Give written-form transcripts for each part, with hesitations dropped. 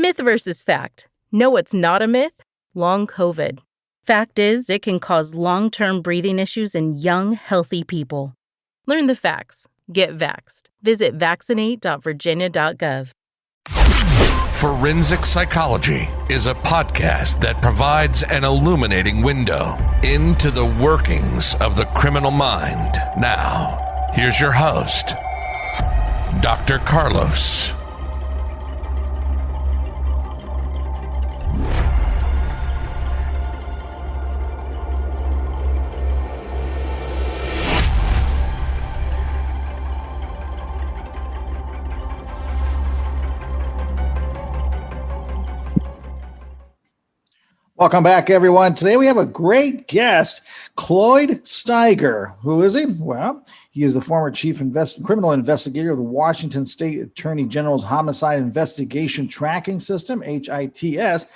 Myth versus fact. Know what's not a myth? Long COVID. Fact is, it can cause long-term breathing issues in young, healthy people. Learn the facts. Get vaxxed. Visit vaccinate.virginia.gov. Forensic Psychology is a podcast that provides an illuminating window into the workings of the criminal mind. Now, here's your host, Dr. Carlos. Welcome back, everyone. Today we have a great guest, Cloyd Steiger. Who is he? Well, he is the former chief criminal investigator of the Washington State Attorney General's Homicide Investigation Tracking System, HITS.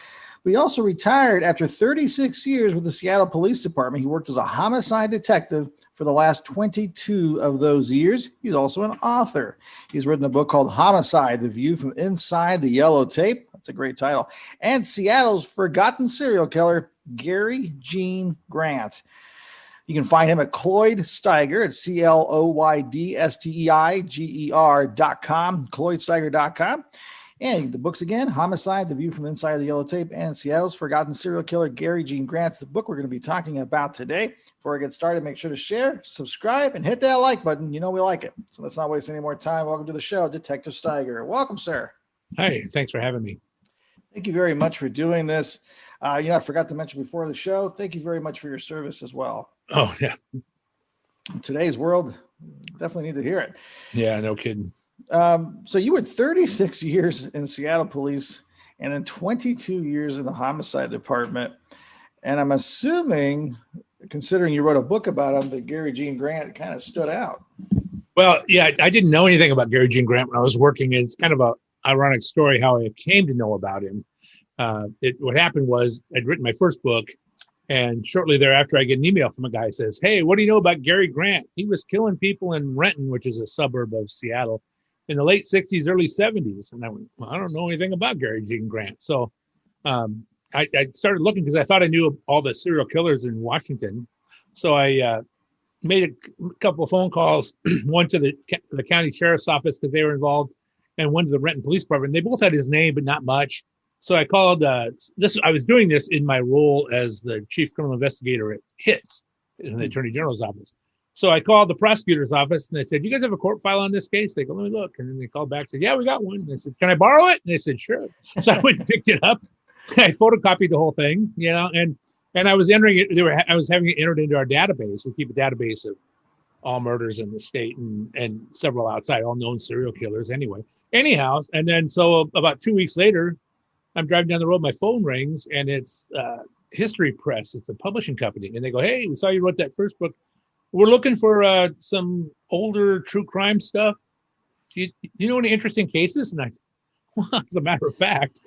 But he also retired after 36 years with the Seattle Police Department. He worked as a homicide detective for the last 22 of those years. He's also an author. He's written a book called Homicide: The View from Inside the Yellow Tape. That's a great title. And Seattle's Forgotten Serial Killer, Gary Gene Grant. You can find him at Cloyd Steiger at CLOYDSTEIGER.com, CloydSteiger.com. And the books again, Homicide: The View from Inside the Yellow Tape, and Seattle's Forgotten Serial Killer, Gary Gene Grant's the book we're going to be talking about today. Before I get started, make sure to share, subscribe, and hit that like button. You know we like it. So let's not waste any more time. Welcome to the show, Detective Steiger. Welcome, sir. Hi, thanks for having me. Thank you very much for doing this. I forgot to mention before the show, thank you very much for your service as well. Oh, yeah. In today's world, definitely need to hear it. Yeah, no kidding. So you were 36 years in Seattle Police and then 22 years in the Homicide Department. And I'm assuming, considering you wrote a book about him, that Gary Gene Grant kind of stood out. Well, yeah, I didn't know anything about Gary Gene Grant when I was working. It's kind of a ironic story how I came to know about him. What happened was I'd written my first book, and shortly thereafter I get an email from a guy who says, "Hey, what do you know about Gary Grant? He was killing people in Renton, which is a suburb of Seattle, in the late 60s, early 70s. And I went, well, I don't know anything about Gary Gene Grant. So I started looking because I thought I knew all the serial killers in Washington. So I made a couple of phone calls, one to the county sheriff's office because they were involved, and one to the Renton Police Department. They both had his name, but not much. So I called I was doing this in my role as the chief criminal investigator at HITS in the Attorney General's office. So I called the prosecutor's office and they said, "You guys have a court file on this case?" They go, "Let me look." And then they called back and said, "Yeah, we got one." And I said, "Can I borrow it?" And they said, "Sure." So I went and picked it up. I photocopied the whole thing, and I was entering it. I was having it entered into our database. We keep a database of all murders in the state and several outside, all known serial killers anyway. Anyhow, and then so about 2 weeks later, I'm driving down the road, my phone rings, and it's History Press. It's a publishing company. And they go, "Hey, we saw you wrote that first book. We're looking for some older true crime stuff. Do you know any interesting cases?" And I, well, as a matter of fact,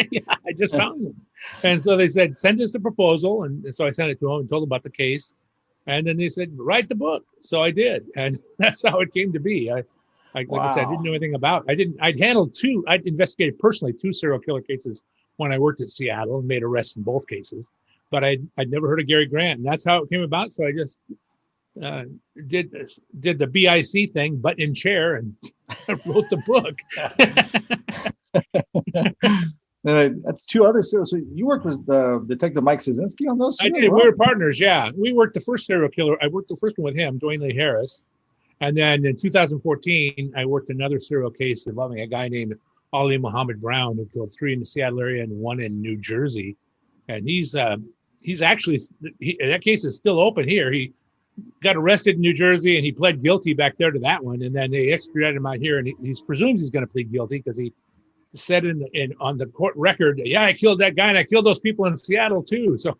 yeah, I just found them. And so they said, "Send us a proposal." And so I sent it to them and told them about the case. And then they said, "Write the book." So I did. And that's how it came to be. Like I said, I didn't know anything about it. I'd investigated personally 2 serial killer cases when I worked at Seattle and made arrests in both cases. But I'd never heard of Gary Grant. And that's how it came about. So I just did the BIC thing, butt in chair, and wrote the book. That's 2 other serial. So you worked with Detective Mike Szynski on those? I did. We were partners. Yeah, we worked the first serial killer. I worked the first one with him, Dwayne Lee Harris, and then in 2014, I worked another serial case involving a guy named Ali Muhammad Brown, who killed 3 in the Seattle area and 1 in New Jersey. And he's actually that case is still open here. He got arrested in New Jersey and he pled guilty back there to that one, and then they extradited him out here, and he presumes he's going to plead guilty because he said on the court record, "Yeah, I killed that guy and I killed those people in Seattle too." So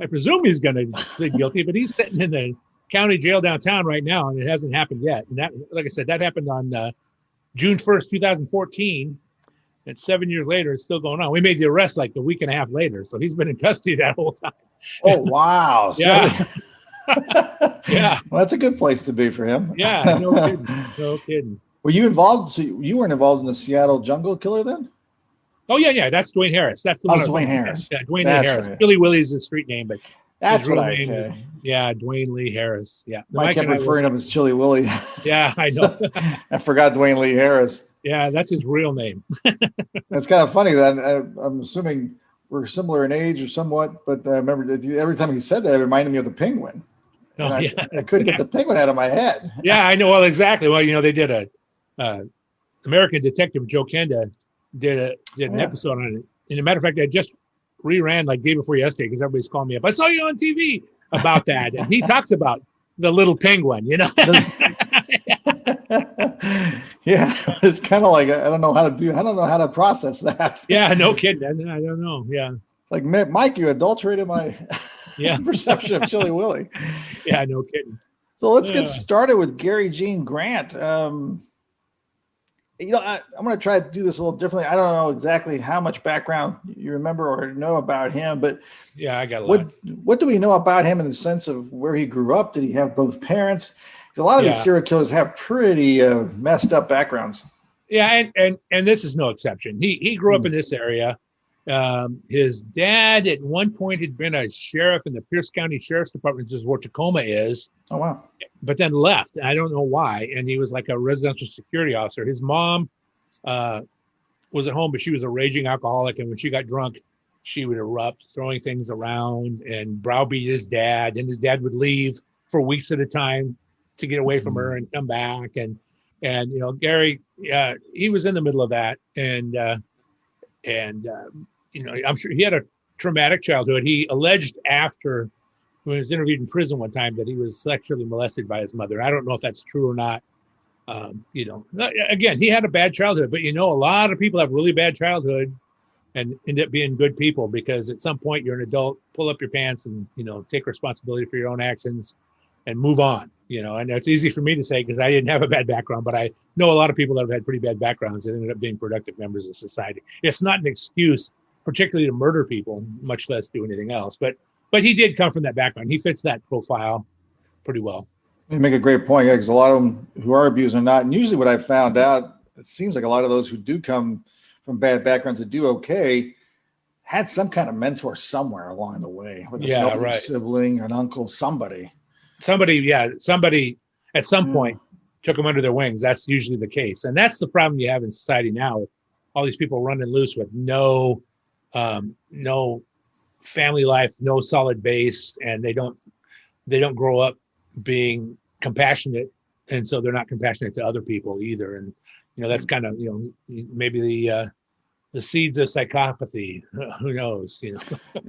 I presume he's going to plead guilty, but he's sitting in the county jail downtown right now, and it hasn't happened yet. And that, like I said, that happened on June 1st, 2014. And 7 years later, it's still going on. We made the arrest like a week and a half later, so he's been in custody that whole time. Oh, wow. Yeah. Yeah. Well, that's a good place to be for him. Yeah, no kidding. Were you involved? So you weren't involved in the Seattle Jungle Killer then? Oh yeah. That's Dwayne Harris. That's the one. Dwayne Harris. Yeah, Dwayne That's Lee Harris. right. Billy Willie's the street name, but That's his real what I. name is, Dwayne Lee Harris. Yeah. I kept referring to him as Chili Willie. Yeah, I know. I forgot Dwayne Lee Harris. Yeah, that's his real name. It's kind of funny that I'm assuming we're similar in age or somewhat, but I remember that every time he said that, it reminded me of the Penguin. Oh, I couldn't get the Penguin out of my head. Yeah, I know. Well, exactly. Well, they did a American Detective Joe Kenda did an episode on it. And as a matter of fact, I just reran like day before yesterday because everybody's calling me up. I saw you on TV about that. And he talks about the little penguin, Yeah, it's kind of like I don't know how to process that. Yeah, no kidding. I don't know. Yeah, it's like Mike, you adulterated my perception of Chili Willie. Yeah, no kidding. So let's get started with Gary Gene Grant. I'm going to try to do this a little differently. I don't know exactly how much background you remember or know about him, but yeah, I got a lot. What do we know about him in the sense of where he grew up? Did he have both parents? Because a lot of these serial killers have pretty messed up backgrounds. Yeah, and this is no exception. He grew up in this area. His dad at one point had been a sheriff in the Pierce County Sheriff's Department, which is where Tacoma is. Oh, wow. But then left. I don't know why. And he was like a residential security officer. His mom was at home, but she was a raging alcoholic. And when she got drunk, she would erupt, throwing things around and browbeat his dad. And his dad would leave for weeks at a time to get away from her and come back. And Gary, he was in the middle of that. And I'm sure he had a traumatic childhood. He alleged after, when he was interviewed in prison one time, that he was sexually molested by his mother. I don't know if that's true or not. Again, he had a bad childhood, but a lot of people have really bad childhood and end up being good people because at some point you're an adult, pull up your pants and, take responsibility for your own actions and move on, and it's easy for me to say because I didn't have a bad background, but I know a lot of people that have had pretty bad backgrounds that ended up being productive members of society. It's not an excuse, particularly to murder people, much less do anything else. But he did come from that background. He fits that profile pretty well. You make a great point, because a lot of them who are abused are not. And usually what I found out, it seems like a lot of those who do come from bad backgrounds that do okay had some kind of mentor somewhere along the way, whether it's an sibling, an uncle, somebody at some point took them under their wings. That's usually the case. And that's the problem you have in society now. All these people running loose with no family life, no solid base, and they don't grow up being compassionate. And so they're not compassionate to other people either. And, that's kind of, maybe the seeds of psychopathy. Who knows? Did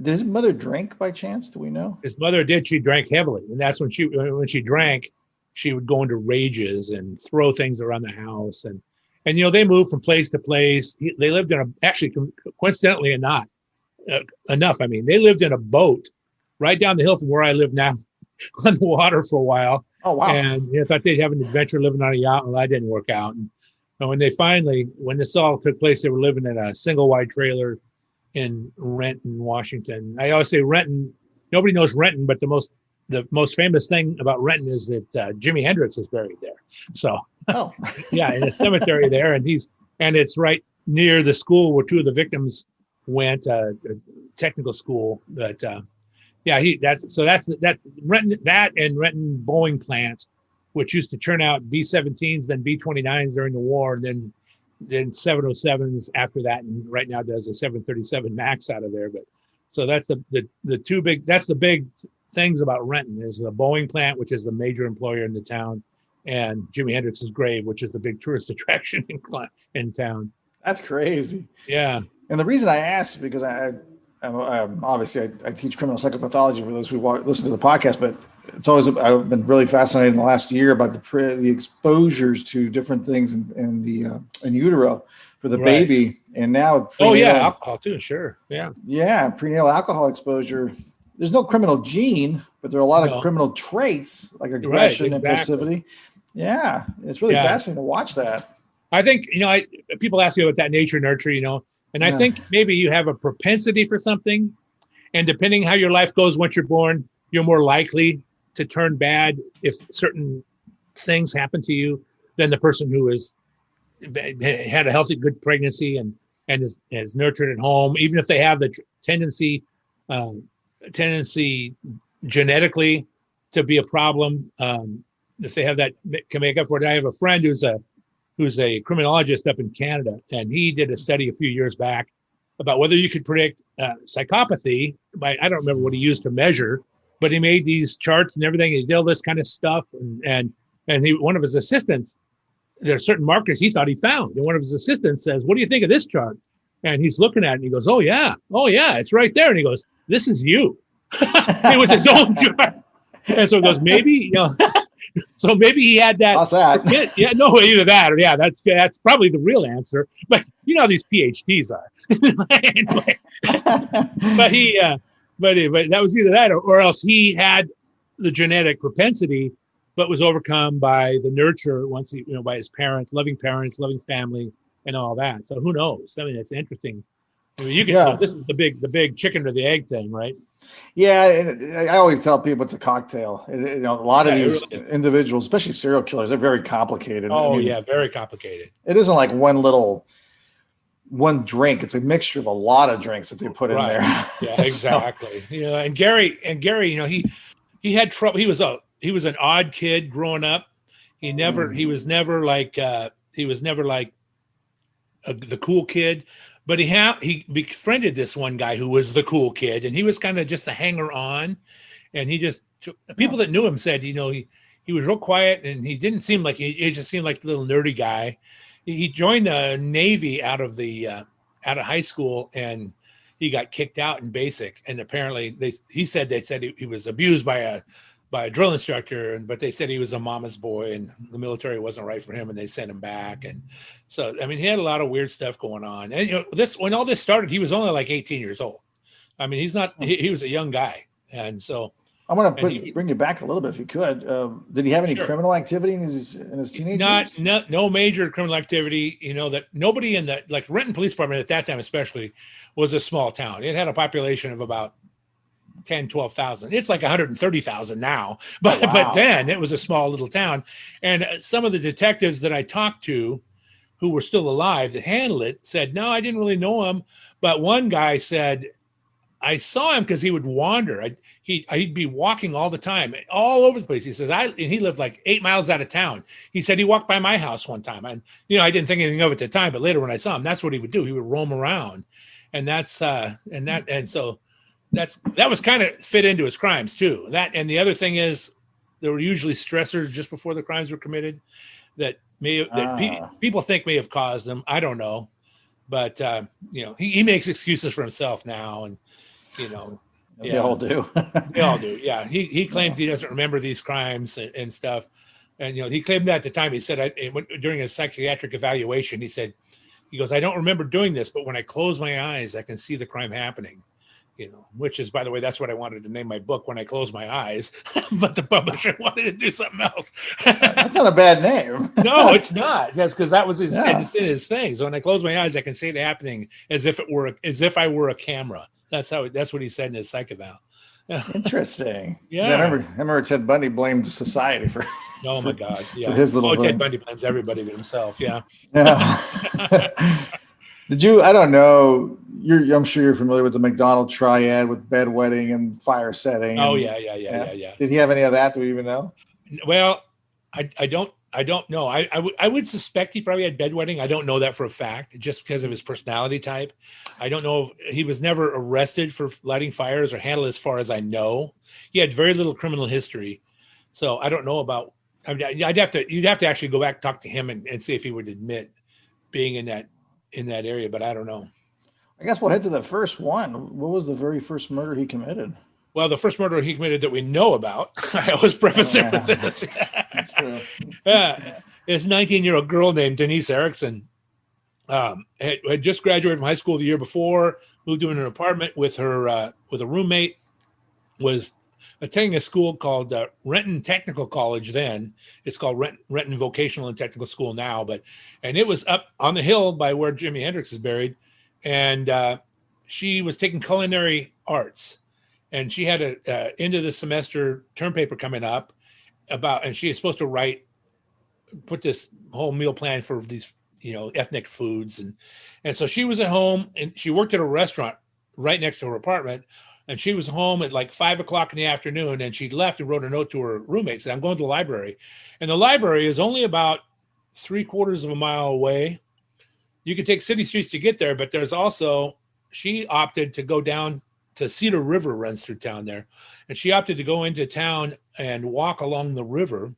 his mother drink by chance? Do we know? His mother did. She drank heavily, and that's when she drank, she would go into rages and throw things around the house, and they moved from place to place. They lived in coincidentally enough. I mean, they lived in a boat right down the hill from where I live now, on the water for a while. Oh wow! And I thought they'd have an adventure living on a yacht. Well, that didn't work out. And when this all took place, they were living in a single wide trailer in Renton, Washington. I always say Renton. Nobody knows Renton, but the most famous thing about Renton is that Jimi Hendrix is buried there. So, yeah, in a cemetery there, and it's right near the school where two of the victims went, a technical school. But that's Renton, that and Renton Boeing plant, which used to churn out B-17s, then B-29s during the war, and then 707s after that, and right now does a 737 MAX out of there. But so that's the big things about Renton is the Boeing plant, which is the major employer in the town, and Jimi Hendrix's grave, which is the big tourist attraction in town. That's crazy. Yeah. And the reason I asked is because I'm obviously I teach criminal psychopathology for those who listen to the podcast, but I've been really fascinated in the last year about the exposures to different things in utero for the baby, and now alcohol too, sure, prenatal alcohol exposure. There's no criminal gene, but there are a lot of criminal traits like aggression and passivity. Yeah, it's really fascinating to watch that. I think people ask me about that nature nurture, and I think maybe you have a propensity for something, and depending how your life goes once you're born, you're more likely to turn bad if certain things happen to you than the person who had a healthy, good pregnancy and and is nurtured at home, even if they have the tendency genetically to be a problem, if they have that, can make up for it. I have a friend who's a criminologist up in Canada, and he did a study a few years back about whether you could predict psychopathy by, I don't remember what he used to measure, but he made these charts and everything. He did all this kind of stuff, and one of his assistants, there are certain markers he thought he found, and one of his assistants says, "What do you think of this chart?" And he's looking at it, and he goes, oh yeah, it's right there. And he goes, "This is you." It was his own chart. And so he goes, maybe, so maybe he had that. How's that? Yeah, no, either that or that's probably the real answer. But you know how these PhDs are. Anyway, but that was either that or else he had the genetic propensity, but was overcome by the nurture once he, by his parents, loving family, and all that. So who knows? I mean, it's interesting. I mean, you can. This is the big chicken or the egg thing, right? Yeah, and I always tell people it's a cocktail. A lot of these individuals, especially serial killers, they're very complicated. Oh, very complicated. It isn't like one drink. It's a mixture of a lot of drinks that they put in there. Yeah, exactly. And Gary, he had trouble. He was an odd kid growing up. He was never like the cool kid. But he befriended this one guy who was the cool kid, and he was kind of just a hanger on. And he just people that knew him said, he was real quiet, and he didn't seem like he just seemed like a little nerdy guy. He joined the Navy out of high school, and he got kicked out in basic. And apparently they said he was abused by a drill instructor, but they said he was a mama's boy and the military wasn't right for him, and they sent him back. And so, I mean, he had a lot of weird stuff going on. And when all this started, he was only like 18 years old. I mean, he was a young guy. And so I'm going to bring you back a little bit if you could. Did he have any criminal activity in his teenage years? No major criminal activity, that nobody in like Renton Police Department at that time, especially, was a small town. It had a population of about 10, 12,000. It's like 130,000 now, but then it was a small little town. And some of the detectives that I talked to who were still alive that handled it said, no, I didn't really know him. But one guy said, I saw him because he would wander. He'd be walking all the time, all over the place. He says, and he lived like 8 miles out of town. He said he walked by my house one time. And, I didn't think anything of it at the time, but later when I saw him, that's what he would do. He would roam around. And so that was kind of fit into his crimes too. That, and the other thing is, there were usually stressors just before the crimes were committed that people think may have caused them. I don't know, but he makes excuses for himself now, and they all do. They all do. Yeah, he claims he doesn't remember these crimes and stuff, and he claimed that at the time. He said during his psychiatric evaluation, he goes, I don't remember doing this, but when I close my eyes, I can see the crime happening. Which is, by the way, that's what I wanted to name my book, When I Close My Eyes, but the publisher wanted to do something else. That's not a bad name. No, it's not. That's because that was his thing. So when I close my eyes, I can see it happening as if I were a camera. That's what he said in his psych eval. Interesting. Yeah. I remember Ted Bundy blamed society for. Oh my God! Yeah. For his little thing. Ted Bundy blames everybody but himself. Yeah. Yeah. Did you? I don't know. I'm sure you're familiar with the McDonald triad with bedwetting and fire setting. Oh yeah. Did he have any of that? Do we even know? Well, I don't know. I would suspect he probably had bedwetting. I don't know that for a fact, just because of his personality type. I don't know if he was never arrested for lighting fires or handled, as far as I know. He had very little criminal history, so I don't know about. You'd have to actually go back and talk to him and see if he would admit being in that area, but I don't know. I guess we'll head to the first one. What was the very first murder he committed? Well, the first murder he committed that we know about, I always preface it with this. That's true. This 19-year-old girl named Denise Erickson had just graduated from high school the year before, moved to an apartment with her with a roommate, was attending a school called Renton Technical College then. It's called Renton Vocational and Technical School now, and it was up on the hill by where Jimi Hendrix is buried. And she was taking culinary arts, and she had a end of the semester term paper coming up and she is supposed to put this whole meal plan for these ethnic foods. And so she was at home, and she worked at a restaurant right next to her apartment. And she was home at like 5:00 in the afternoon, and she left and wrote a note to her roommate, said, I'm going to the library. And the library is only about 3/4 of a mile away. You can take city streets to get there, but there's also, she opted to go down to Cedar River, runs through town there. And she opted to go into town and walk along the river.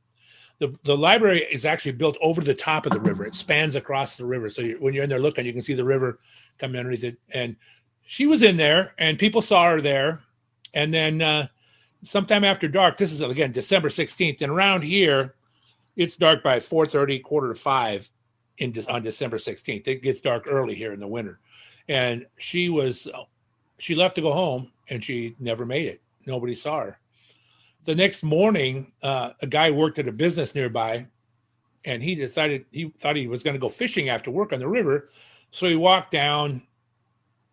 The library is actually built over the top of the river. It spans across the river. So when you're in there looking, you can see the river coming underneath it. And she was in there, and people saw her there. And then sometime after dark, this is, again, December 16th. And around here, it's dark by 4:30, 4:45 on December 16th. It gets dark early here in the winter. And she left to go home, and she never made it. Nobody saw her. The next morning, a guy worked at a business nearby, and he thought he was going to go fishing after work on the river. So he walked down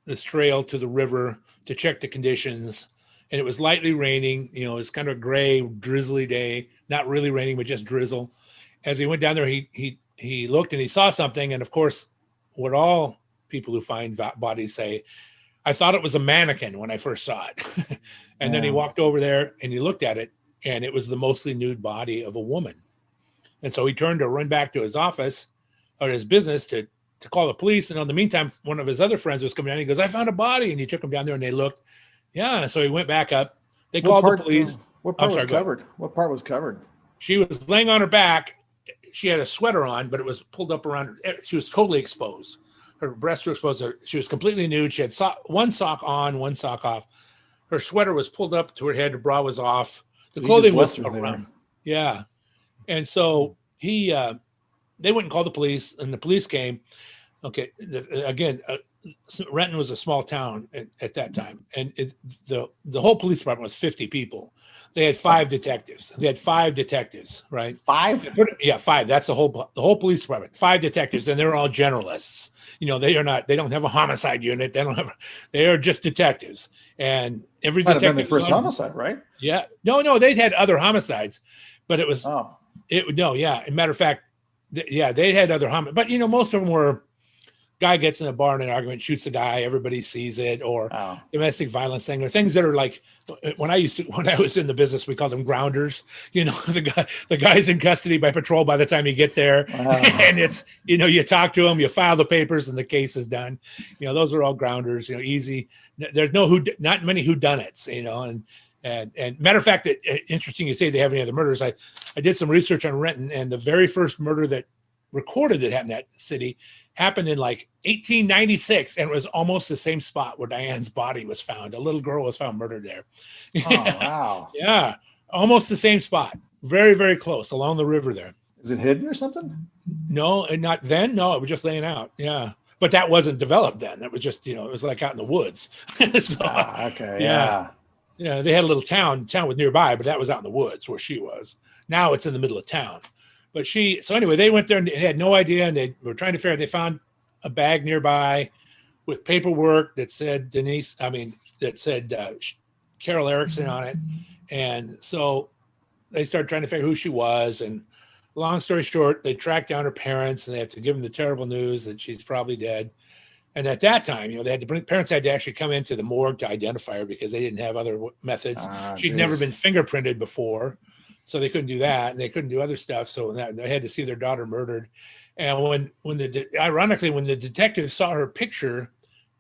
this trail to the river to check the conditions. And it was lightly raining. It was kind of a gray, drizzly day, not really raining, but just drizzle. As he went down there, he looked and he saw something. And of course, what all people who find bodies say, I thought it was a mannequin when I first saw it. And then he walked over there and he looked at it, and it was the mostly nude body of a woman. And so he turned to run back to his office or his business to call the police. And in the meantime, one of his other friends was coming down. He goes, I found a body. And he took him down there, and they looked. Yeah. So he went back up. They called the police. What part was covered? What part was covered? She was laying on her back. She had a sweater on, but it was pulled up around her. She was totally exposed. Her breasts were exposed. She was completely nude. She had one sock on, one sock off. Her sweater was pulled up to her head. Her bra was off. The clothing was around. Yeah. And so they went and called the police, and the police came. Okay. Again, Renton was a small town at that time. And the whole police department was 50 people. They had 5 detectives. Right? 5? Yeah, 5. That's the whole police department. 5 detectives, and they're all generalists. They don't have a homicide unit. They are just detectives. And every might detective have been the first homicide, right? Yeah. No, they'd had other homicides, but it was, Oh, yeah. As a matter of fact, they had other homicides, but most of them were, guy gets in a bar in an argument, shoots a guy, everybody sees it, or domestic violence thing, or things that are like, when I was in the business, we called them grounders. The guy's in custody by patrol by the time you get there. And it's, you talk to him, you file the papers, and the case is done. Those are all grounders, easy. There's not many whodunits, and matter of fact, interesting you say they have any other murders. I did some research on Renton, and the very first murder that recorded that happened in that city happened in like 1896, and it was almost the same spot where Diane's body was found. A little girl was found murdered there. Oh, wow. Yeah, almost the same spot. Very, very close along the river there. Is it hidden or something? No, and not then. No, it was just laying out. Yeah, but that wasn't developed then. It was just, it was like out in the woods. Okay. Yeah. They had a little town was nearby, but that was out in the woods where she was. Now it's in the middle of town. But so anyway, they went there and they had no idea, and they were trying to figure out. They found a bag nearby with paperwork that said Carol Erickson on it. And so they started trying to figure who she was. And long story short, they tracked down her parents, and they had to give them the terrible news that she's probably dead. And at that time, parents had to actually come into the morgue to identify her because they didn't have other methods. She'd never been fingerprinted before. So they couldn't do that, and they couldn't do other stuff. So they had to see their daughter murdered. And ironically, when the detectives saw her picture,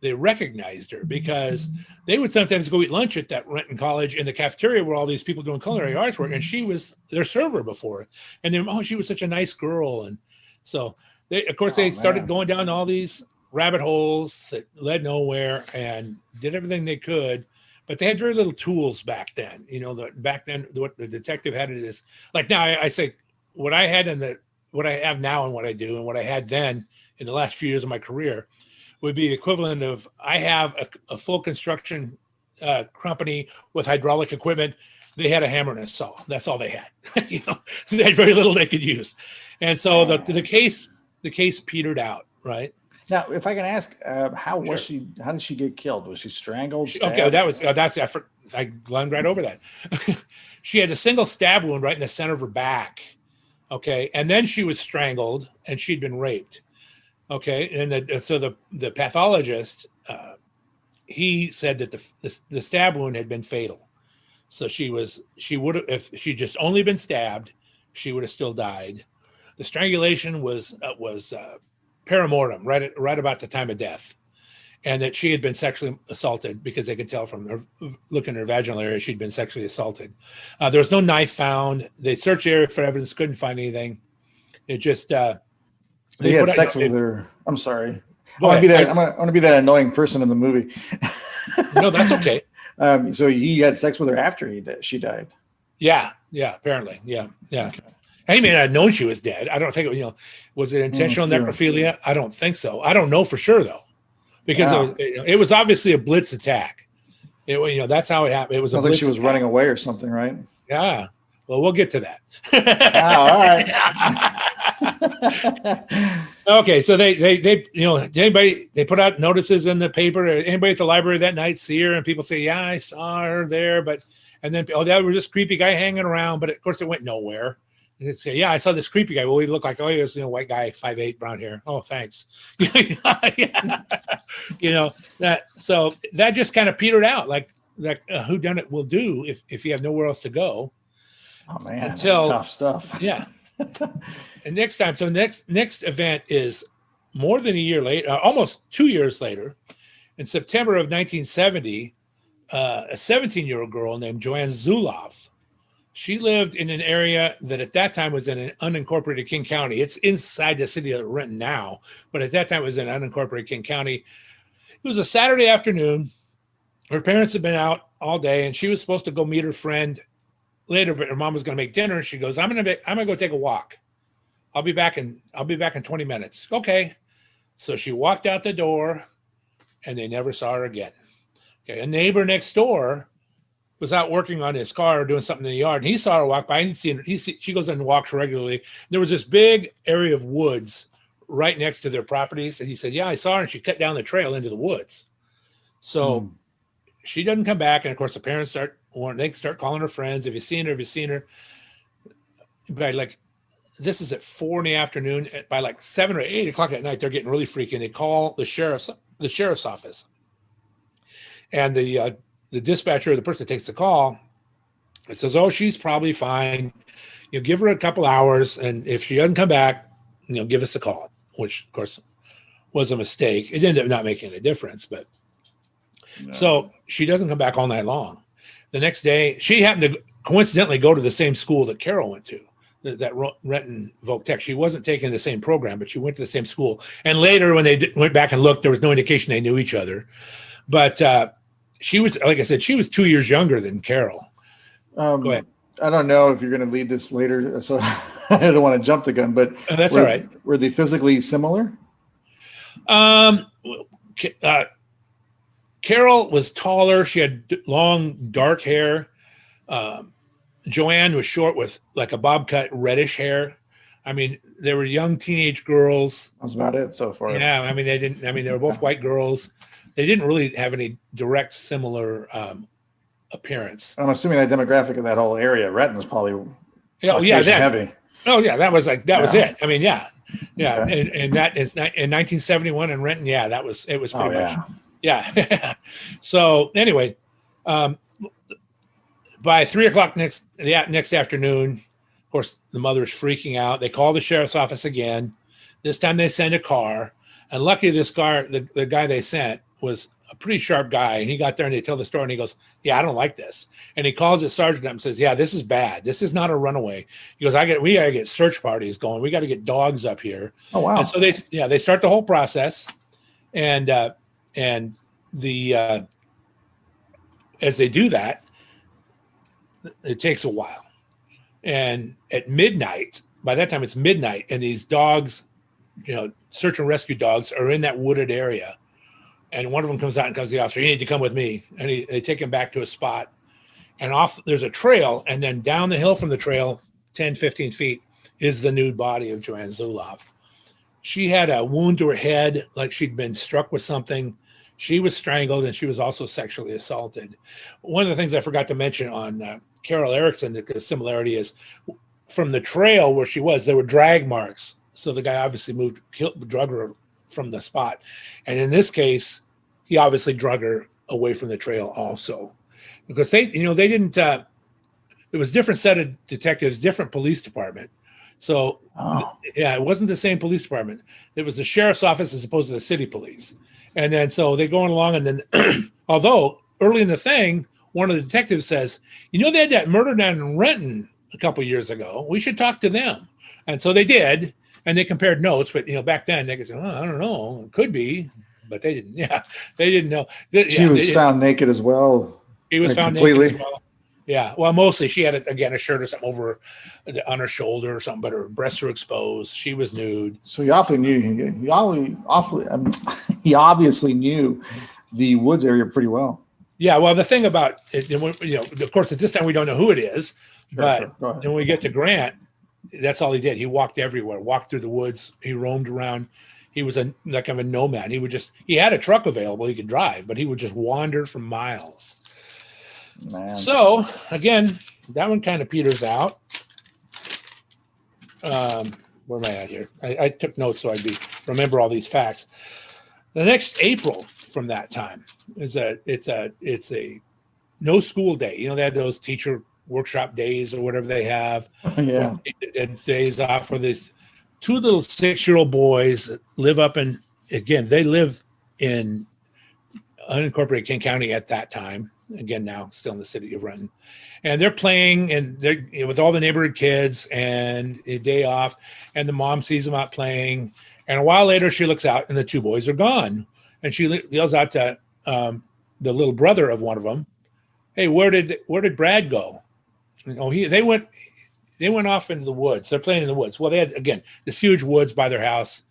they recognized her because they would sometimes go eat lunch at that Renton College in the cafeteria where all these people doing culinary arts work, and she was their server before. And then, she was such a nice girl. And so they started going down all these rabbit holes that led nowhere and did everything they could. But they had very little tools back then. Back then, what the detective had is like now. I say what I had what I have now and what I do and what I had then in the last few years of my career would be the equivalent of I have a full construction company with hydraulic equipment. They had a hammer and a saw. That's all they had. So they had very little they could use, and so the case petered out. Right. Now, if I can ask, how did she get killed? Was she strangled? Stabbed? Okay, I glided right over that. She had a single stab wound right in the center of her back. Okay, and then she was strangled and she'd been raped. Okay, and the pathologist, he said that the stab wound had been fatal. So she would have, if she just only been stabbed, she would have still died. The strangulation was paramortem, right about the time of death, and that she had been sexually assaulted because they could tell from her look in her vaginal area she'd been sexually assaulted. There was no knife found. They searched the area for evidence, couldn't find anything. It just he had sex with her. I'm sorry. I want to be that annoying person in the movie. No, that's okay. So he had sex with her after she died. Yeah. Apparently, yeah. Okay. He may not have known she was dead. I don't think was it intentional necrophilia? I don't think so. I don't know for sure though, because it was obviously a blitz attack. That's how it happened. It was sounds like she was running away or something, right? Yeah. Well, we'll get to that. All right. Okay, so they put out notices in the paper. Anybody at the library that night see her, and people say, "Yeah, I saw her there," and then that was this creepy guy hanging around, but of course it went nowhere. And they'd say, "Yeah, I saw this creepy guy." Well, he looked like he was white guy, 5'8", brown hair. Oh, thanks. That so that just kind of petered out, like whodunit will do if you have nowhere else to go. Oh man, that's tough stuff. Yeah. And next event is more than a year later, almost 2 years later, in September of 1970, a 17-year-old girl named Joanne Zuloff. She lived in an area that at that time was in an unincorporated King County. It's inside the city of Renton now, but at that time it was in unincorporated King County. It was a Saturday afternoon. Her parents had been out all day, and she was supposed to go meet her friend later, but her mom was going to make dinner. She goes, I'm going to go take a walk. I'll be back in 20 minutes. Okay. So she walked out the door and they never saw her again. Okay. A neighbor next door was out working on his car or doing something in the yard, and he saw her walk by. And she goes and walks regularly. There was this big area of woods right next to their properties. And he said, yeah, I saw her, and she cut down the trail into the woods. So she doesn't come back. And of course the parents start calling her friends. Have you seen her? By this is at 4 p.m. By 7 or 8 o'clock at night, they're getting really freaky. And they call the sheriff's office. And the dispatcher, the person that takes the call, it says, "Oh, she's probably fine. Give her a couple hours, and if she doesn't come back, give us a call." Which, of course, was a mistake. It ended up not making a difference, but so she doesn't come back all night long. The next day, she happened to coincidentally go to the same school that Carol went to, that Renton Voc Tech. She wasn't taking the same program, but she went to the same school. And later, when they went back and looked, there was no indication they knew each other. But she was, like I said, she was 2 years younger than Carol. Go ahead. I don't know if you're going to lead this later, so I don't want to jump the gun, but that's all right. Were they physically similar? Carol was taller. She had long, dark hair. Joanne was short with a bob cut reddish hair. I mean, they were young teenage girls. That's about it so far. Yeah. They were both white girls. They didn't really have any direct similar appearance. I'm assuming that demographic of that whole area, Renton, was probably heavy. Oh yeah. That was it. I mean, yeah. Yeah. Okay. And that in 1971 in Renton. Yeah, it was pretty much. Yeah. So anyway, by 3 o'clock next afternoon, of course, the mother's freaking out. They call the sheriff's office again. This time they send a car, and luckily this car, the guy they sent was a pretty sharp guy, and he got there and they tell the story, and he goes, "Yeah, I don't like this." And he calls his sergeant up and says, "Yeah, this is bad. This is not a runaway." He goes, "We got to get search parties going. We got to get dogs up here." Oh wow! And so they start the whole process, and as they do that, it takes a while. And at midnight, by that time it's midnight, and these dogs, search and rescue dogs, are in that wooded area. And one of them comes out and tells the officer, "You need to come with me." And they take him back to a spot. And there's a trail, and then down the hill from the trail, 10, 15 feet, is the nude body of Joanne Zuloff. She had a wound to her head, like she'd been struck with something. She was strangled, and she was also sexually assaulted. One of the things I forgot to mention on Carol Erickson, the similarity is from the trail where she was, there were drag marks. So the guy obviously drug her from the spot. And in this case, he obviously drug her away from the trail also, because they didn't, it was a different set of detectives, different police department. So it wasn't the same police department. It was the sheriff's office as opposed to the city police. And then, so they're going along, and then although early in the thing, one of the detectives says, they had that murder down in Renton a couple of years ago. We should talk to them. And so they did, and they compared notes. But, back then they could say, I don't know, it could be, but they didn't. Yeah, they didn't know. She was found naked as well. He was found completely naked as well. Yeah, well, mostly she had, a shirt or something over on her shoulder or something, but her breasts were exposed. She was nude. So he obviously knew the woods area pretty well. Yeah, well, the thing about it, of course, at this time we don't know who it is, but when we get to Grant, that's all he did. He walked everywhere, walked through the woods. He roamed around. He was like a nomad. He had a truck available he could drive, but he would just wander for miles. Man. So again, that one kind of peters out. Where am I at here? I took notes so I'd remember all these facts. The next April from that time is it's a no school day. They had those teacher workshop days or whatever they have. Yeah, days off for these two little 6-year-old boys that live up in. Again, they live in unincorporated King County at that time. Again, now still in the city of Renton, and they're playing, and they're with all the neighborhood kids, and a day off, and the mom sees them out playing, and a while later she looks out, and the two boys are gone, and she yells out to the little brother of one of them, "Hey, where did Brad go?" They went off into the woods. They're playing in the woods. Well, they had again this huge woods by their house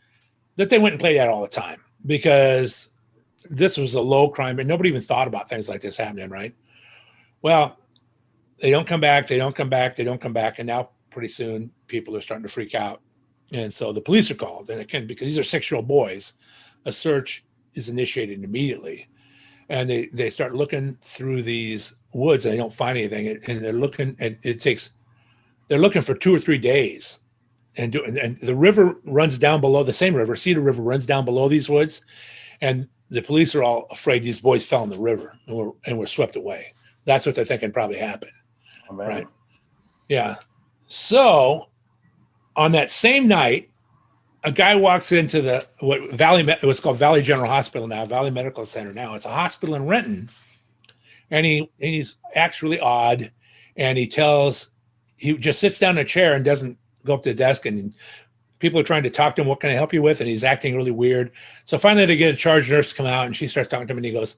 that they went and played at all the time because this was a low crime, and nobody even thought about things like this happening, right? Well, they don't come back. And now pretty soon people are starting to freak out. And so the police are called, and again, because these are 6-year-old boys, a search is initiated immediately. And they start looking through these woods, and they don't find anything. And they're looking, and they're looking for 2 or 3 days. And the river runs down below, the same river, Cedar River runs down below these woods. And the police are all afraid these boys fell in the river and were swept away. That's what they're thinking probably happened. Oh, right? Yeah. So on that same night, a guy walks into it was called Valley General Hospital now, Valley Medical Center now. It's a hospital in Renton. And he's actually odd. And he just sits down in a chair and doesn't go up to the desk, and people are trying to talk to him. What can I help you with? And he's acting really weird. So finally they get a charge nurse to come out, and she starts talking to him, and he goes,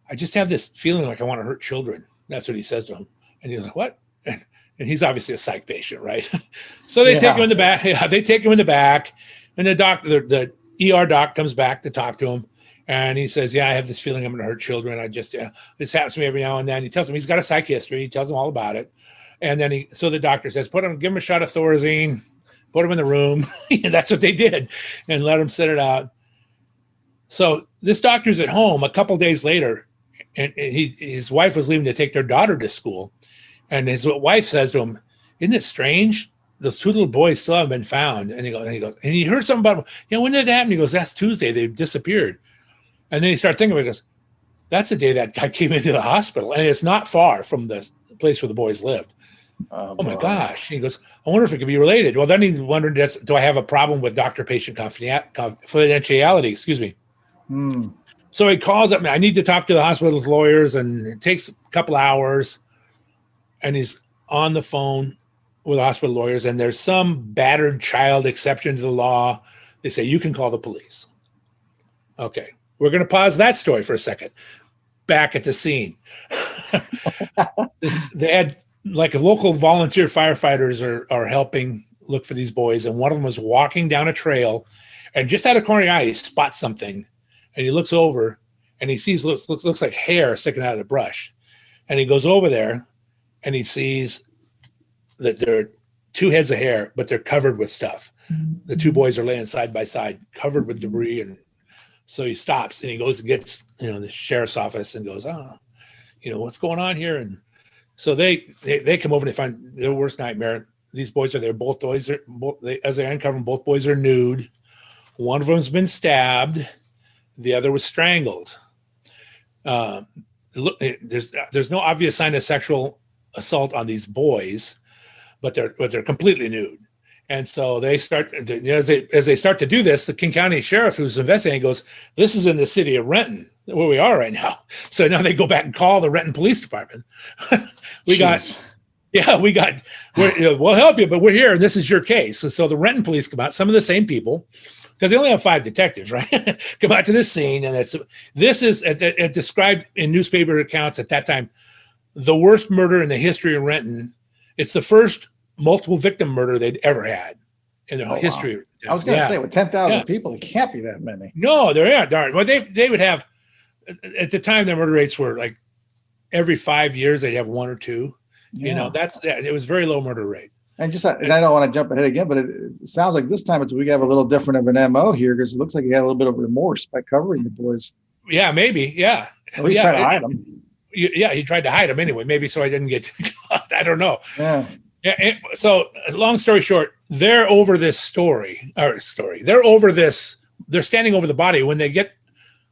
"I just have this feeling like I want to hurt children." That's what he says to him. And he's like, "What?" And he's obviously a psych patient, right? So they take him in the back. Yeah, they take him in the back, and the ER doc comes back to talk to him. And he says, "Yeah, I have this feeling I'm going to hurt children. This happens to me every now and then." He tells him he's got a psych history. He tells him all about it. And then so the doctor says, give him a shot of Thorazine, put him in the room. And that's what they did, and let him sit it out. So this doctor's at home a couple days later, and his wife was leaving to take their daughter to school. And his wife says to him, "Isn't it strange? Those 2 little boys still haven't been found." And he goes, and he heard something about, when did that happen? He goes, "That's Tuesday. They've disappeared." And then he started thinking about it. He goes, "That's the day that guy came into the hospital." And it's not far from the place where the boys lived. Oh my gosh. He goes, "I wonder if it could be related." Well, then he's wondering, do I have a problem with doctor-patient confidentiality? Excuse me. So he calls up, "I need to talk to the hospital's lawyers," and it takes a couple hours. And he's on the phone with hospital lawyers, and there's some battered child exception to the law. They say, "You can call the police." Okay. We're going to pause that story for a second. Back at the scene. They had like local volunteer firefighters are helping look for these boys. And one of them was walking down a trail, and just out of the corner of the eye, he spots something, and he looks over, and he sees, looks like hair sticking out of the brush. And he goes over there, and he sees that there are 2 heads of hair, but they're covered with stuff. The 2 boys are laying side by side, covered with debris. And so he stops, and he goes and gets, the sheriff's office, and goes, "What's going on here?" And so they come over, and they find their worst nightmare. These boys are there. Both boys as they uncover them, both boys are nude. One of them's been stabbed. The other was strangled. There's no obvious sign of sexual assault on these boys, but they're completely nude. And so they start, as they start to do this, the King County Sheriff, who's investigating, goes, "This is in the city of Renton, where we are right now." So now they go back and call the Renton Police Department. We'll help you, but we're here, and this is your case. And so the Renton police come out, some of the same people, because they only have 5 detectives, right? Come out to this scene, and this is described in newspaper accounts at that time, the worst murder in the history of Renton. It's the first multiple victim murder they'd ever had in their history. Wow. I was going to say, with 10,000 people, it can't be that many. No, there aren't. Well, they would have, at the time, their murder rates were like every 5 years, they'd have 1 or 2. You know, it was very low murder rate. And I don't want to jump ahead again, but it sounds like this time we have a little different of an MO here, because it looks like he had a little bit of remorse by covering the boys. Yeah, maybe. Yeah. At least trying to hide them. Yeah, he tried to hide them anyway. Maybe so I didn't get caught. I don't know. Yeah. Yeah. So long story short, they're over this story. They're over this. They're standing over the body when they get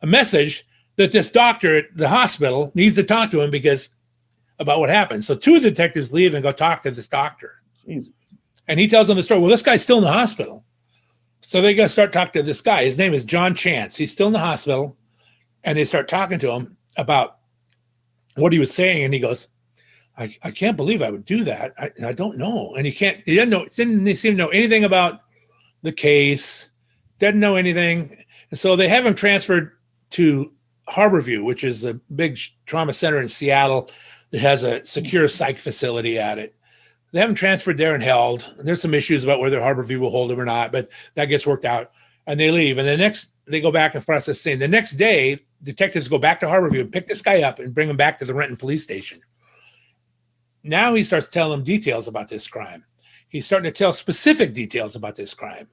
a message that this doctor at the hospital needs to talk to him about what happened. So 2 of the detectives leave and go talk to this doctor. Jeez. And he tells them the story. Well, this guy's still in the hospital. So they got to start talking to this guy. His name is John Chance. He's still in the hospital. And they start talking to him about what he was saying. And he goes, I can't believe I would do that. I don't know. And he didn't seem to know anything about the case, doesn't know anything. And so they have him transferred to Harborview, which is a big trauma center in Seattle that has a secure psych facility at it. They have him transferred there and held. There's some issues about whether Harborview will hold him or not, but that gets worked out. And they leave. And they go back and process the scene. The next day, detectives go back to Harborview and pick this guy up and bring him back to the Renton police station. Now he starts telling them details about this crime. He's starting to tell specific details about this crime.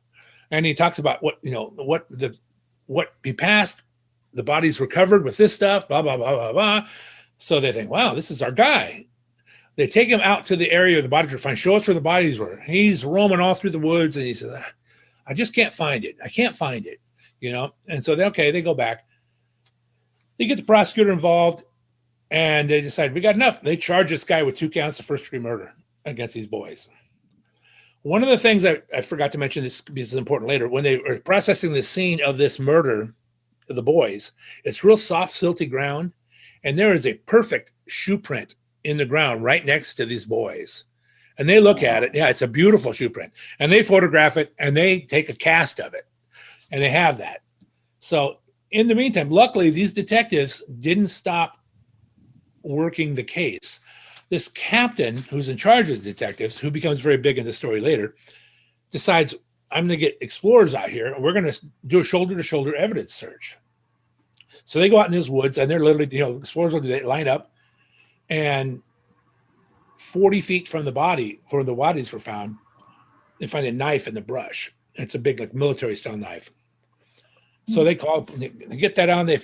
And he talks about what he passed, the bodies recovered with this stuff, blah, blah, blah, blah, blah. So they think, wow, this is our guy. They take him out to the area of the bodies were found. Show us where the bodies were. He's roaming all through the woods, and he says, I just can't find it. I can't find it, And so they go back. They get the prosecutor involved, and they decide, we got enough. They charge this guy with 2 counts of first-degree murder against these boys. One of the things I forgot to mention, this is important later, when they were processing the scene of this murder of the boys, it's real soft, silty ground, and there is a perfect shoe print in the ground right next to these boys. And they look at it. Yeah, it's a beautiful shoe print. And they photograph it, and they take a cast of it. And they have that. So in the meantime, luckily, these detectives didn't stop working the case. This captain who's in charge of the detectives, who becomes very big in the story later, decides, I'm going to get explorers out here, and we're going to do a shoulder-to-shoulder evidence search. So they go out in these woods, and they're literally, explorers will line up, and 40 feet from the bodies were found, they find a knife in the brush. It's a big, military-style knife. So they get that on, they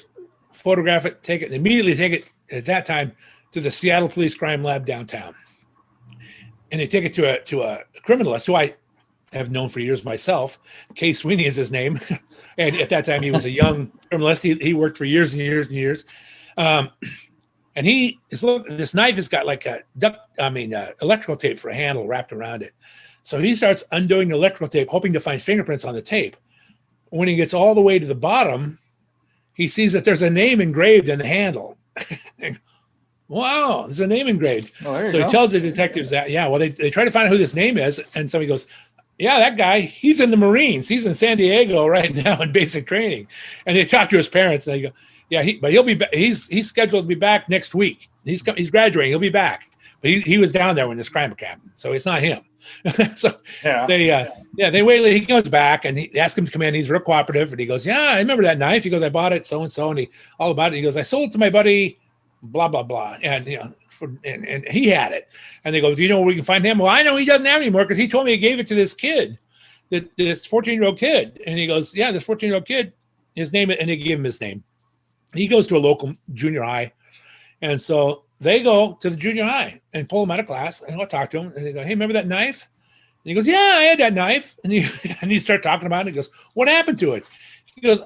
photograph it, take it, and immediately take it at that time to the Seattle Police Crime Lab downtown. And they take it to a criminalist who I have known for years myself. Kay Sweeney is his name. And at that time, he was a young criminalist. He worked for years and years and years. And this knife has got like electrical tape for a handle wrapped around it. So he starts undoing the electrical tape, hoping to find fingerprints on the tape. When he gets all the way to the bottom, he sees that there's a name engraved in the handle. Wow, there's a name engraved. So he tells the detectives that, they try to find out who this name is. And somebody goes, yeah, that guy, he's in the Marines. He's in San Diego right now in basic training. And they talk to his parents, and they go, yeah, but he'll be back. He's scheduled to be back next week. He's graduating. He'll be back. But he was down there when this crime happened, so it's not him. So they wait. He comes back, and he ask him to come in. He's real cooperative, and he goes, yeah, I remember that knife. He goes, I bought it so and so, and he all about it. He goes, I sold it to my buddy, blah blah blah, and and he had it. And they go, do you know where we can find him? Well, I know he doesn't have it anymore because he told me he gave it to this kid, this 14-year-old kid. And he goes, yeah, this 14-year-old kid, his name, and they gave him his name. He goes to a local junior high, and so they go to the junior high and pull him out of class and go talk to him. And they go, hey, remember that knife? he goes, yeah, I had that knife. And you start talking about it. He goes, what happened to it? He goes,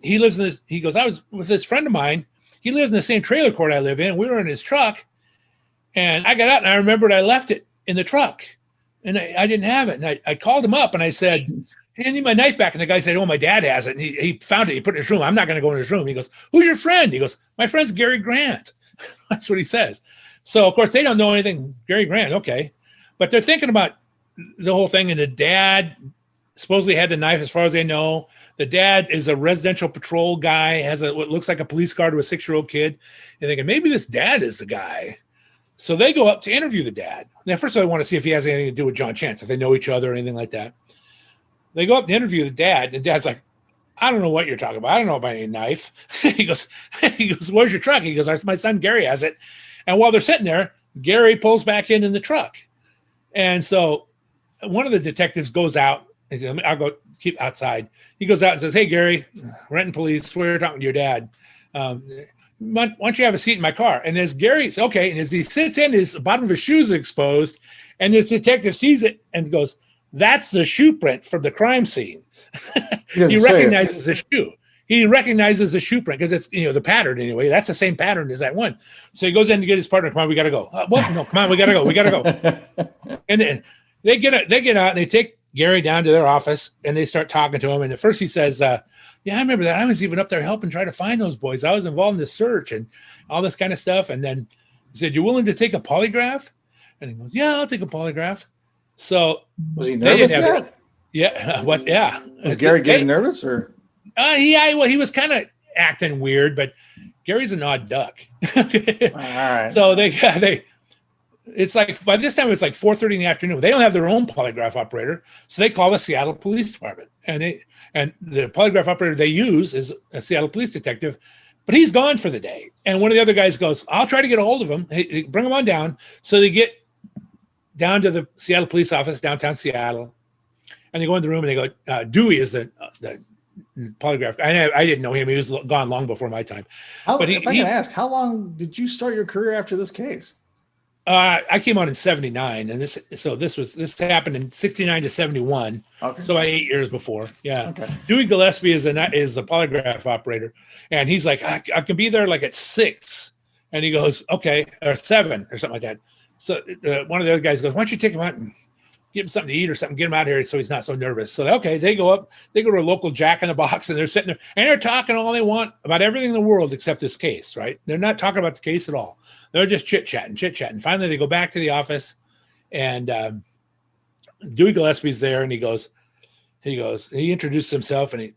he lives in this. He goes, I was with this friend of mine. He lives in the same trailer court I live in. We were in his truck. And I got out and I remembered I left it in the truck. And I didn't have it. And I called him up and I said, hey, I need my knife back. And the guy said, oh, my dad has it. And he found it. He put it in his room. I'm not going to go in his room. He goes, who's your friend? He goes, my friend's Gary Grant. That's what he says. So, of course, they don't know anything. Gary Grant, okay. But they're thinking about the whole thing. And the dad supposedly had the knife as far as they know. The dad is a residential patrol guy, has what looks like a police car to a 6-year-old kid. And thinking, maybe this dad is the guy. So they go up to interview the dad. Now, first of all, I want to see if he has anything to do with John Chance, if they know each other or anything like that. They go up to interview the dad, and dad's like, I don't know what you're talking about. I don't know about any knife. he goes, where's your truck? He goes, my son Gary has it. And while they're sitting there, Gary pulls back in the truck. And so one of the detectives goes out. He says, I'll go keep outside. He goes out and says, hey, Gary, Renton Police, we're talking to your dad. Why don't you have a seat in my car? And as Gary's okay, and as he sits in, his bottom of his shoes exposed, and this detective sees it and goes, that's the shoe print from the crime scene. He recognizes the shoe. He recognizes the shoe print because it's the pattern anyway. That's the same pattern as that one. So he goes in to get his partner. Come on, we got to go. No, come on, we got to go. We got to go. And then they get out and they take Gary down to their office and they start talking to him. And at first he says, yeah, I remember that. I was even up there helping try to find those boys. I was involved in the search and all this kind of stuff. And then he said, you're willing to take a polygraph? And he goes, yeah, I'll take a polygraph. So was he nervous yet? Yeah. What? Yeah. Was Gary getting nervous or? He was kind of acting weird, but Gary's an odd duck. All right. So it's like, by this time it's like 4:30 in the afternoon. They don't have their own polygraph operator. So they call the Seattle Police Department and the polygraph operator they use is a Seattle police detective, but he's gone for the day. And one of the other guys goes, I'll try to get a hold of him. Hey, bring him on down. So they get down to the Seattle police office, downtown Seattle. And they go in the room and they go, Dewey is the polygraph. I didn't know him. He was gone long before my time. If I can ask, how long did you start your career after this case? I came on in 79, and this happened in 69 to 71. Okay. So about 8 years before. Yeah. Okay. Dewey Gillespie is the polygraph operator, and he's like, I can be there like at 6, and he goes, okay, or 7 or something like that. So one of the other guys goes, why don't you take him out and give him something to eat or something, get him out of here so he's not so nervous. So okay, they go up, they go to a local Jack in the Box, and they're sitting there and they're talking all they want about everything in the world except this case, right? They're not talking about the case at all. They're just chit-chatting. Finally, they go back to the office, and Dewey Gillespie's there, and he introduced himself, and he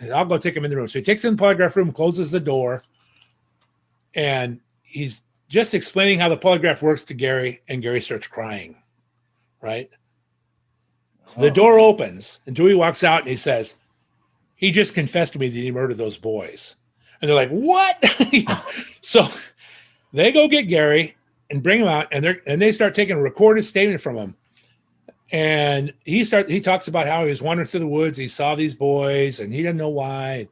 said, I'll go take him in the room. So he takes him in the polygraph room, closes the door, and he's just explaining how the polygraph works to Gary, and Gary starts crying, right? The door opens, and Dewey walks out, and he says, he just confessed to me that he murdered those boys. And they're like, what? So they go get Gary and bring him out, and they start taking a recorded statement from him. And he talks about how he was wandering through the woods. He saw these boys, and he didn't know why.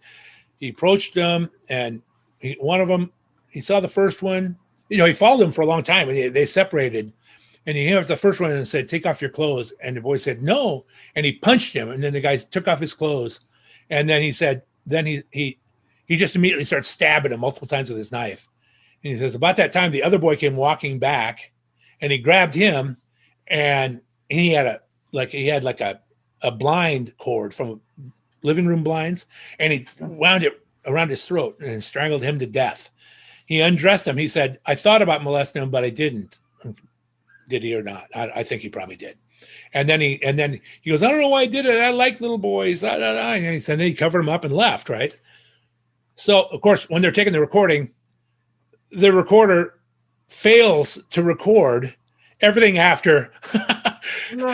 He approached them, and one of them, he saw the first one. He followed them for a long time, and they separated. And he came up to the first one and said, take off your clothes. And the boy said, no. And he punched him. And then the guy took off his clothes. And then he said, he just immediately started stabbing him multiple times with his knife. And he says, about that time, the other boy came walking back, and he grabbed him, and he had a blind cord from living room blinds, and he wound it around his throat and strangled him to death. He undressed him. He said, I thought about molesting him, but I didn't. Did he or not? I think he probably did. And then he goes, I don't know why I did it. I like little boys. And he said, then he covered him up and left, right? So, of course, when they're taking the recording, the recorder fails to record everything after. No.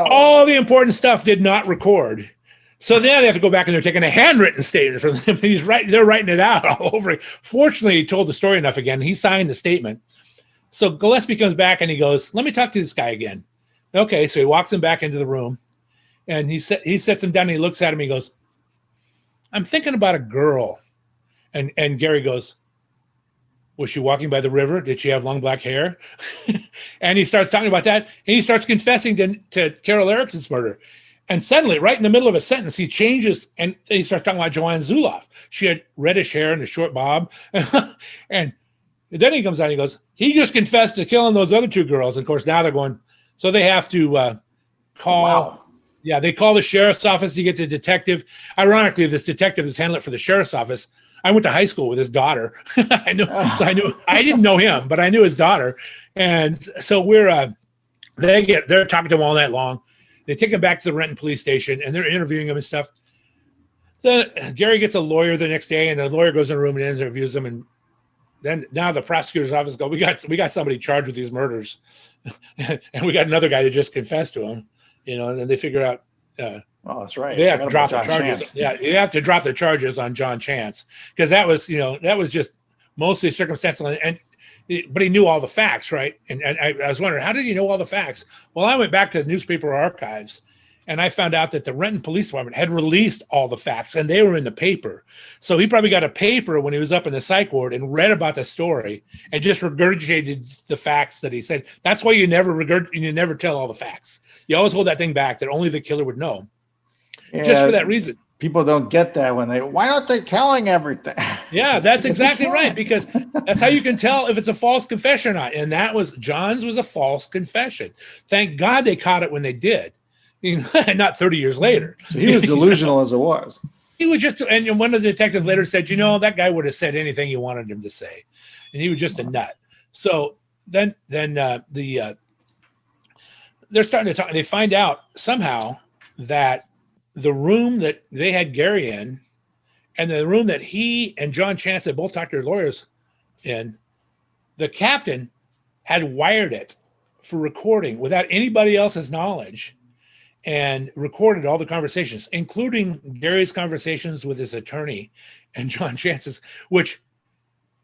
All the important stuff did not record. So now they have to go back and they're taking a handwritten statement from him. They're writing it out all over. Fortunately, he told the story enough again. He signed the statement. So Gillespie comes back and he goes, let me talk to this guy again. Okay, so he walks him back into the room, and he sets him down and he looks at him. He goes, I'm thinking about a girl. And Gary goes, Was she walking by the river? Did she have long black hair? And he starts talking about that. And he starts confessing to Carol Erickson's murder. And suddenly, right in the middle of a sentence, he changes and he starts talking about Joanne Zuloff. She had reddish hair and a short bob. And then he comes out and he goes, he just confessed to killing those other 2 girls. And of course, now they're going, so they have to call. Wow. Yeah, they call the sheriff's office to get the detective. Ironically, this detective is handling it for the sheriff's office. I went to high school with his daughter. I didn't know him, but I knew his daughter. And so they're talking to him all night long. They take him back to the Renton police station and they're interviewing him and stuff. Then Gary gets a lawyer the next day and the lawyer goes in the room and interviews him. And then now the prosecutor's office goes, we got somebody charged with these murders. And we got another guy that just confessed to him, and then they figure out, oh, that's right. They have to drop the charges. Chance. Yeah, you have to drop the charges on John Chance because that was just mostly circumstantial, but he knew all the facts, right? And I was wondering, how did he know all the facts? Well, I went back to the newspaper archives, and I found out that the Renton Police Department had released all the facts, and they were in the paper. So he probably got a paper when he was up in the psych ward and read about the story and just regurgitated the facts that he said. That's why you never tell all the facts. You always hold that thing back that only the killer would know. Yeah, just for that reason. People don't get that why aren't they telling everything? Yeah, that's exactly right, because that's how you can tell if it's a false confession or not. And John's was a false confession. Thank God they caught it when they did. Not 30 years later. So he was delusional as it was. He was just, and one of the detectives later said, that guy would have said anything you wanted him to say. And he was just a nut. So then they're starting to talk. They find out somehow that the room that they had Gary in and the room that he and John Chance had both talked to their lawyers in, the captain had wired it for recording without anybody else's knowledge and recorded all the conversations, including Gary's conversations with his attorney and John Chance's, which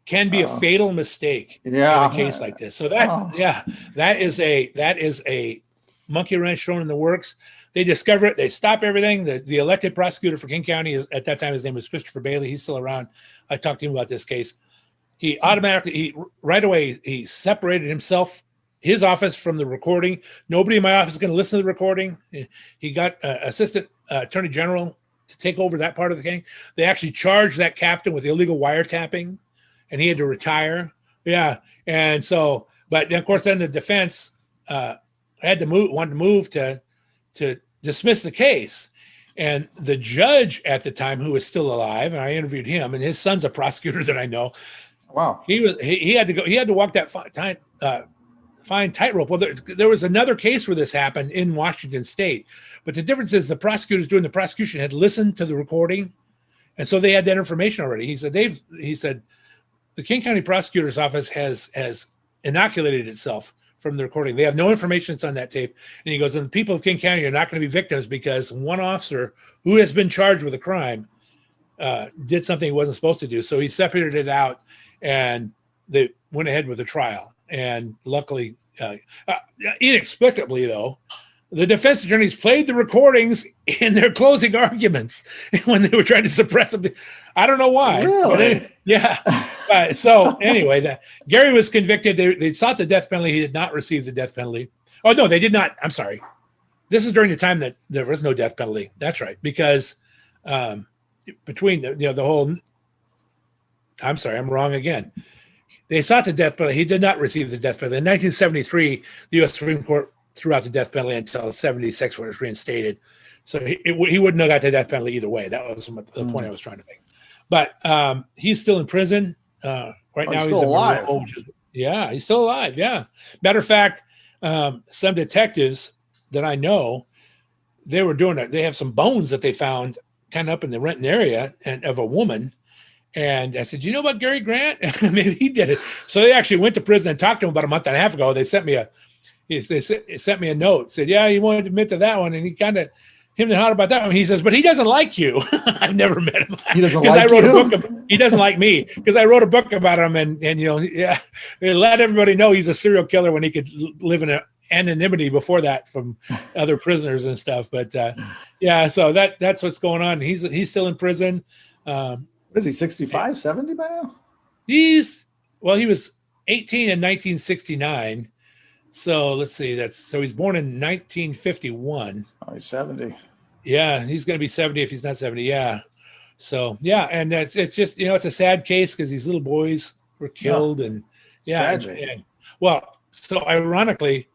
can be a fatal mistake in a case like this. So that is a monkey wrench thrown in the works. They discover it. They stop everything. The elected prosecutor for King County at that time, his name was Christopher Bailey. He's still around. I talked to him about this case. He right away separated himself, his office from the recording. Nobody in my office is going to listen to the recording. He got assistant attorney general to take over that part of the thing. They actually charged that captain with illegal wiretapping, and he had to retire. Yeah, and so, but of course, then the defense wanted to move to dismiss the case. And the judge at the time, who was still alive, and I interviewed him, and his son's a prosecutor that I know. Wow. He had to walk that fine tightrope. Well, there was another case where this happened in Washington State, but the difference is the prosecutors doing the prosecution had listened to the recording, and so they had that information already. He said the King County Prosecutor's Office has inoculated itself from the recording. They have no information that's on that tape. And he goes, and the people of King County are not going to be victims because one officer who has been charged with a crime did something he wasn't supposed to do. So he separated it out, and they went ahead with the trial. And luckily, inexplicably though, the defense attorneys played the recordings in their closing arguments when they were trying to suppress them. I don't know why. Really? Yeah. So anyway, Gary was convicted. They sought the death penalty. He did not receive the death penalty. Oh, no, they did not. I'm sorry. This is during the time that there was no death penalty. That's right. Because between the whole, I'm sorry, I'm wrong again. They sought the death penalty. He did not receive the death penalty. In 1973, the U.S. Supreme Court threw out the death penalty until 76 when it was reinstated. So he wouldn't have got the death penalty either way. That was the point I was trying to make. But he's still in prison right now. He's still alive. He's still alive. Yeah. Matter of fact, some detectives that I know, they were doing it. They have some bones that they found kind of up in the Renton area and of a woman. And I said, you know about Gary Grant? Maybe he did it. So they actually went to prison and talked to him about a month and a half ago. They sent me a note, said, yeah, he wanted to admit to that one. And he kind of him and hot about that one. He says, but he doesn't like you. I've never met him. He doesn't like you? He doesn't like me because I wrote a book about him. And let everybody know he's a serial killer when he could live in anonymity before that from other prisoners and stuff. But so that's what's going on. He's still in prison. What is he, 65, 70 by now? He's Well, he was 18 in 1969. So let's see. He's born in 1951. Oh, he's 70. Yeah, he's going to be 70 if he's not 70. Yeah. So yeah, and it's just it's a sad case because these little boys were killed, and tragic. And, well, so ironically,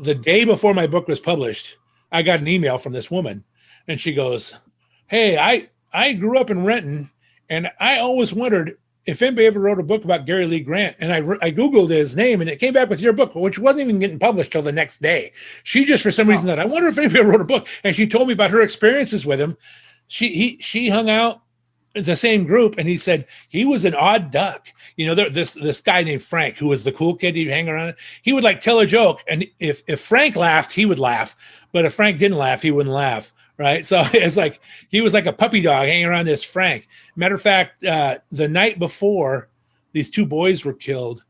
the day before my book was published, I got an email from this woman, and she goes, "Hey, I grew up in Renton, and I always wondered if anybody ever wrote a book about Gary Lee Grant." And I Googled his name, and it came back with your book, which wasn't even getting published till the next day. She just, for some reason, I wonder if anybody wrote a book. And she told me about her experiences with him. She hung out in the same group, and he said he was an odd duck. This guy named Frank, who was the cool kid he'd hang around. He would like tell a joke, and if Frank laughed, he would laugh. But if Frank didn't laugh, he wouldn't laugh. Right. So it's like he was like a puppy dog hanging around this Frank. Matter of fact, the night before these two boys were killed,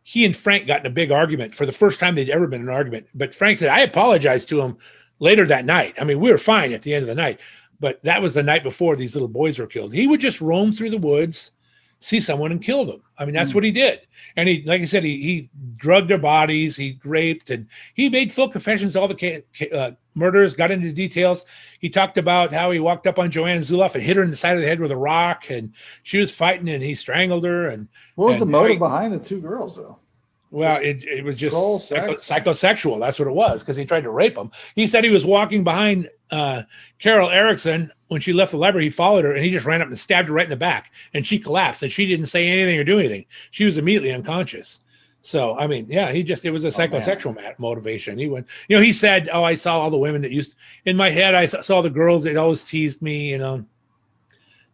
he and Frank got in a big argument for the first time they'd ever been in an argument. But Frank said, I apologized to him later that night. I mean, we were fine at the end of the night, but that was the night before these little boys were killed. He would just roam through the woods, see someone and kill them. I mean, that's what he did. And he, like I said, he drugged their bodies, he raped, and he made full confessions to all the murders, got into details. He talked about how he walked up on Joanne Zuloff and hit her in the side of the head with a rock, and she was fighting, and he strangled her. And what was the motive behind the two girls, though? Well, it was just psychosexual. That's what it was, because he tried to rape them. He said he was walking behind Carol Erickson when she left the library. He followed her, and he just ran up and stabbed her right in the back, and she collapsed, and she didn't say anything or do anything. She was immediately unconscious. So, I mean, yeah, it was a psychosexual motivation. He went, he said, I saw all the women that in my head, I saw the girls that always teased me, Yeah,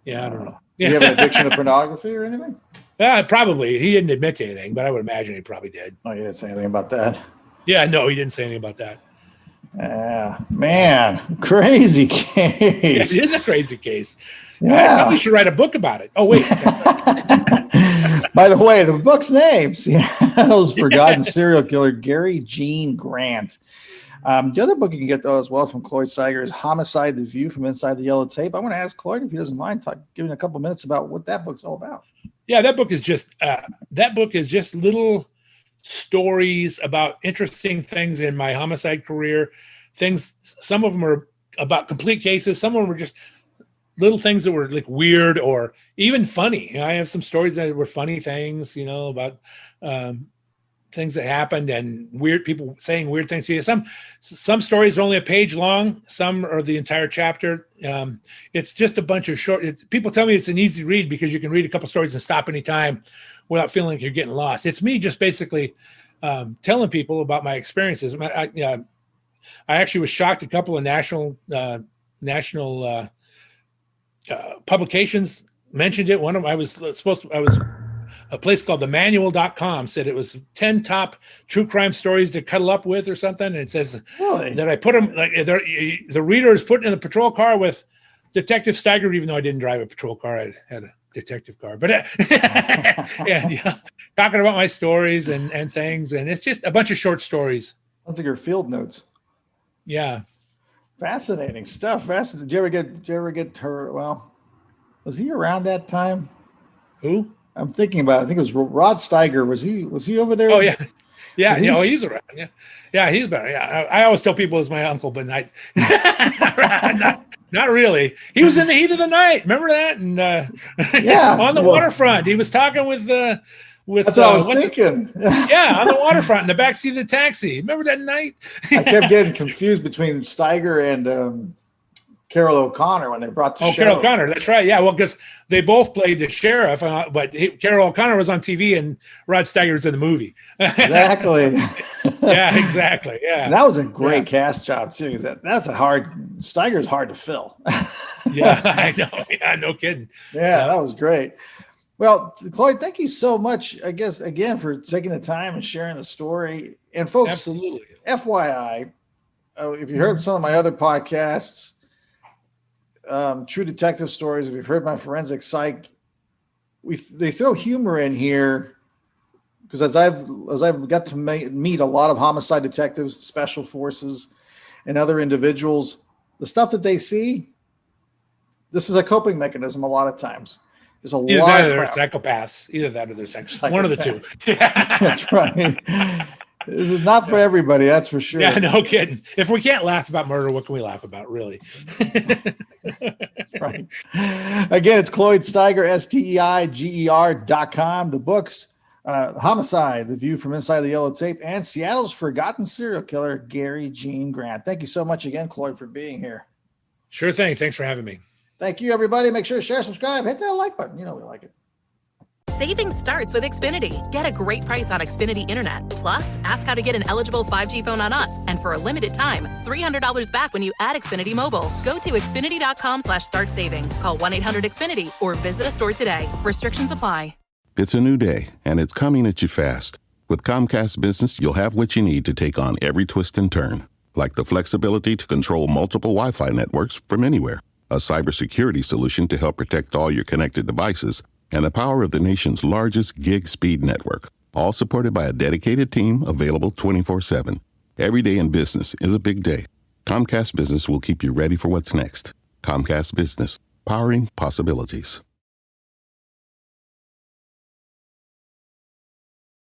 I don't know. Do you have an addiction to pornography or anything? Probably. He didn't admit to anything, but I would imagine he probably did. Oh, you didn't say anything about that? Yeah, no, he didn't say anything about that. Yeah, man, crazy case. It is a crazy case. Yeah. Somebody should write a book about it. Oh, wait. By the way, the book's name, Seattle's Forgotten Serial Killer, Gary Gene Grant. The other book you can get, though, as well from Cloyd Steiger is Homicide: The View from Inside the Yellow Tape. I want to ask Cloyd, if he doesn't mind, giving a couple minutes about what that book's all about. Yeah, that book is just little stories about interesting things in my homicide career. Some of them are about complete cases. Some of them were just little things that were like weird or even funny. I have some stories that were funny things, about things that happened and weird people saying weird things to you. Some stories are only a page long. Some are the entire chapter. It's just a bunch of short. People tell me it's an easy read because you can read a couple stories and stop anytime without feeling like you're getting lost. It's me just basically telling people about my experiences. I actually was shocked. A couple of national publications mentioned it. One of them, I was a place called themanual.com said it was 10 top true crime stories to cuddle up with or something. And it says that I put them, like the reader is put in a patrol car with Detective Steiger, even though I didn't drive a patrol car. I had a detective car, but talking about my stories and things. And it's just a bunch of short stories. Sounds like your field notes. Yeah. Fascinating stuff. Fascinating. Did you ever get her? Well, was he around that time? Who? I'm thinking about it. I think it was Rod Steiger. Was he over there? Oh, yeah. Yeah. He's around. Yeah. Yeah. He's better. Yeah. I always tell people it's my uncle, but not really. He was in the heat of the night. Remember that? And on the waterfront, he was talking with that's what I was thinking. Yeah, on the waterfront in the backseat of the taxi. Remember that night? I kept getting confused between Steiger and Carol O'Connor when they brought the show. Carol O'Connor, that's right. Yeah, well, because they both played the sheriff, but Carol O'Connor was on TV and Rod Steiger was in the movie. Exactly. Yeah, exactly. Yeah, and that was a great cast job too. That's Steiger's hard to fill. Yeah, I know. Yeah, no kidding. Yeah, that was great. Well, Cloyd, thank you so much, I guess, again, for taking the time and sharing the story. And folks, absolutely. FYI, if you heard some of my other podcasts, True Detective Stories, if you've heard my Forensic Psych, they throw humor in here because as I've got to meet a lot of homicide detectives, special forces, and other individuals, the stuff that they see, this is a coping mechanism a lot of times. There's a Either lot that of or they're crap. psychopaths. Either that or they're psychopaths. One of the two. That's right. This is not for everybody, that's for sure. Yeah, no kidding. If we can't laugh about murder, what can we laugh about, really? Right. Again, it's Cloyd Steiger, STEIGER.com. The books, Homicide, The View from Inside the Yellow Tape, and Seattle's Forgotten Serial Killer, Gary Gene Grant. Thank you so much again, Cloyd, for being here. Sure thing. Thanks for having me. Thank you, everybody. Make sure to share, subscribe, hit that like button. You know we like it. Savings starts with Xfinity. Get a great price on Xfinity Internet. Plus, ask how to get an eligible 5G phone on us. And for a limited time, $300 back when you add Xfinity Mobile. Go to Xfinity.com/start saving. Call 1-800-XFINITY or visit a store today. Restrictions apply. It's a new day, and it's coming at you fast. With Comcast Business, you'll have what you need to take on every twist and turn, like the flexibility to control multiple Wi-Fi networks from anywhere, a cybersecurity solution to help protect all your connected devices, and the power of the nation's largest gig speed network, all supported by a dedicated team available 24/7. Every day in business is a big day. Comcast Business will keep you ready for what's next. Comcast Business, powering possibilities.